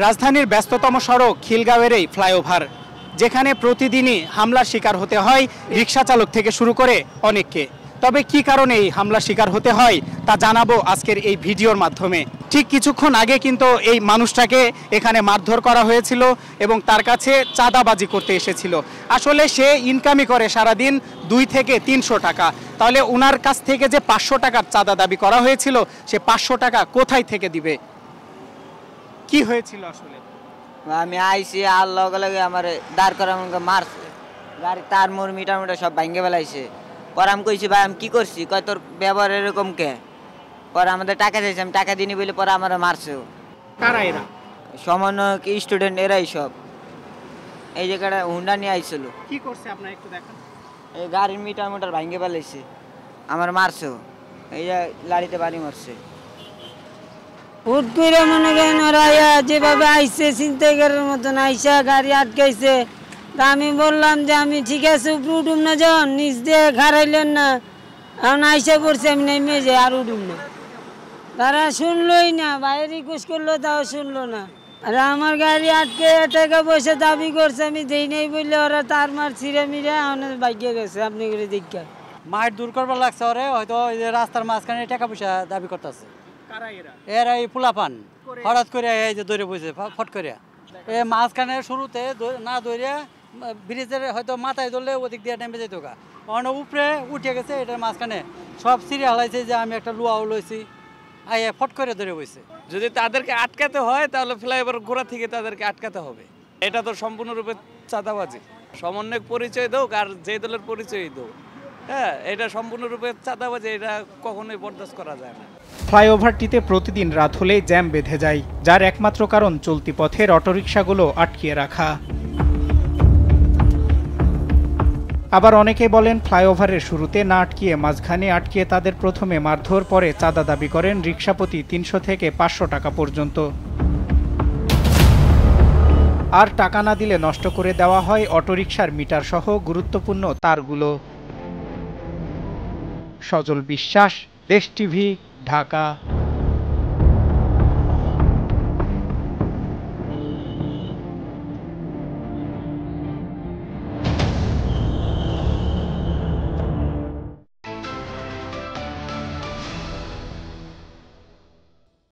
রাজধানীর ব্যস্ততম সড়ক খিলগাঁওয়ের এই ফ্লাইওভার, যেখানে প্রতিদিনই হামলার শিকার হতে হয় রিকশা চালক থেকে শুরু করে অনেককে। তবে কি কারণে এই হামলার শিকার হতে হয় তা জানাবো আজকের এই ভিডিওর মাধ্যমে। ঠিক কিছুক্ষণ আগে কিন্তু এই মানুষটাকে এখানে মারধর করা হয়েছিল এবং তার কাছে চাঁদাবাজি করতে এসেছিল। আসলে সে ইনকামই করে সারাদিন 2 থেকে 300 টাকা। তাহলে ওনার কাছ থেকে যে 500 টাকার চাঁদা দাবি করা হয়েছিল, সে 500 টাকা কোথায় থেকে দিবে? কি হয়েছিল আসলে? আমি আইসি আর লগে লগে আমার দাঁড় করা মারছে, গাড়ি তার মোর মিটার মিটার সব ভাঙ্গে ফেলাইছে। পরে আমি কইছি ভাই আমি কি করছি, কয় তোর ব্যবহার এরকম কে? পরে আমাদের টাকা চাইছে, আমি টাকা দিনি বলে পরে আমার মারছে। কারা এরা? সামান্য স্টুডেন্ট এরাই সব। এই জায়গাটা হুন্ডা নিয়ে আইছিল। কি করছে আপনারা একটু দেখান। এই গাড়ির মিটার মিটার ভাঙ্গে ফেলাইছে, আমার মারছে। এই যে লাড়িতে বাড়ি মারছে। হুট করে মনে করেন ওরা যেভাবে আইসে ছিনতাইকারের মতন আইসা গাড়ি আটকাইছে। তা আমি বললাম যে আমি ঠিক আছে উপরে উঠুম না, যখন নিচ দিয়ে খারাইলেন না, এখন আইসা পড়ছে আমি নেমে যাই আর উঠুম না। তারা শুনলই না, বাইরে রিকোয়েস্ট করলো তাও শুনলো না। আর আমার গাড়ি আটকে টাকা পয়সা দাবি করছে, আমি দেই নাই বললে ওরা তার মার ছিঁড়ে মিড়ে আমাদের বাইকে গেছে। আপনি করে দীক্ষা মায়ের দূর করবার লাগছে ওরে, হয়তো ওই যে রাস্তার মাঝখানে টাকা পয়সা দাবি করতেছে। এরা এই পোলাপান হঠাৎ করে এই যে দৌড়ে বসে ফট করে এই মাঝখানে শুরুতে না দৌড়ে ব্রিজের হয়তো মাথায় ধরলে ওদিক দিয়ে নেমে যেত গা, অনেক উপরে উঠে গেছে। এটার মাঝখানে সব সিরিয়া হালাইছে যে আমি একটা লুয়াও লইছি, আইয়া ফট করে ধরে বসে। যদি তাদেরকে আটকাতে হয় তাহলে ফ্লাইওভার গোড়া থেকে তাদেরকে আটকাতে হবে। এটা তো সম্পূর্ণরূপে চাঁদাবাজি। সমন্বয়ক পরিচয় দোক আর যে দলের পরিচয় দোক, হ্যাঁ, এটা সম্পূর্ণরূপে চাঁদাবাজি। এটা কখনোই বরদাস্ত করা যায় না। ফ্লাইওভারটিতে প্রতিদিন রাত হলেই জ্যাম বেঁধে যায়, যার একমাত্র কারণ চলতি পথের অটোরিকশাগুলো আটকিয়ে রাখা। আবার অনেকেই বলেন ফ্লাইওভারের শুরুতে না আটকিয়ে মাঝখানে আটকিয়ে তাদের প্রথমে মারধর, পরে চাঁদা দাবি করেন রিকশাপ্রতি 300 থেকে 500 টাকা পর্যন্ত। আর টাকা না দিলে নষ্ট করে দেওয়া হয় অটোরিকশার মিটার সহ গুরুত্বপূর্ণ তারগুলো। সজল বিশ্বাস, দেশ টিভি, ঢাকা।